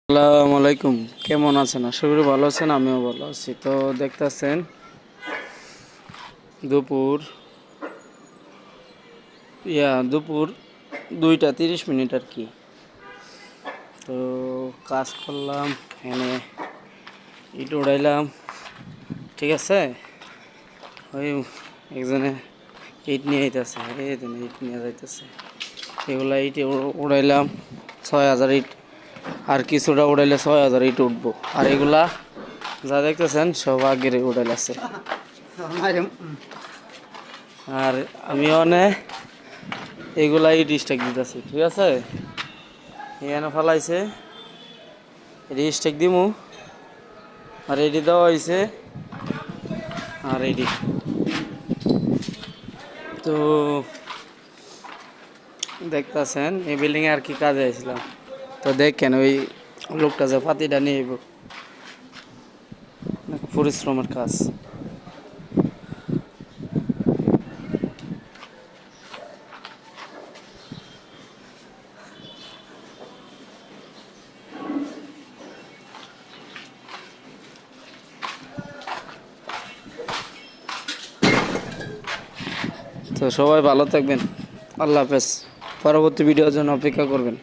আসসালামু আলাইকুম, কেমন আছেন? আশা করি ভালো আছেন, আমিও ভালো আছি। তো দেখতেছেন দুপুর দুপুর 2টা 30 মিনিট আর কি। তো কাজ করলাম, এনে ইট উড়াইলাম, ঠিক আছে। ওই একজনে ইট নিয়ে আইতেছে, ইট নিয়ে যাইতেছে। এগুলা ইট উড়াইলাম 6,000 ইট, আর কিছুটা উড়াইলে 6,000 ইট উঠবো। আর এগুলা যা দেখতেছেন সব আগের উড়াইল আছে। আর আমি অনেক এগুলা ইট স্টেক দিতেছি, ঠিক আছে। এখানে ফেলাইছে, এটি স্টেক দিমু, আর এটি দেওয়া হয়েছে, আর এটি তো দেখতেছেন এই বিল্ডিংয়ে আর কি কাজে আসছিলাম। তো দেখেন ওই লোকটা যে পাতিটা নিয়ে পরিশ্রমের কাজ। তো সবাই ভালো থাকবেন, আল্লাহ হাফেজ। পরবর্তী ভিডিওর জন্য অপেক্ষা করবেন।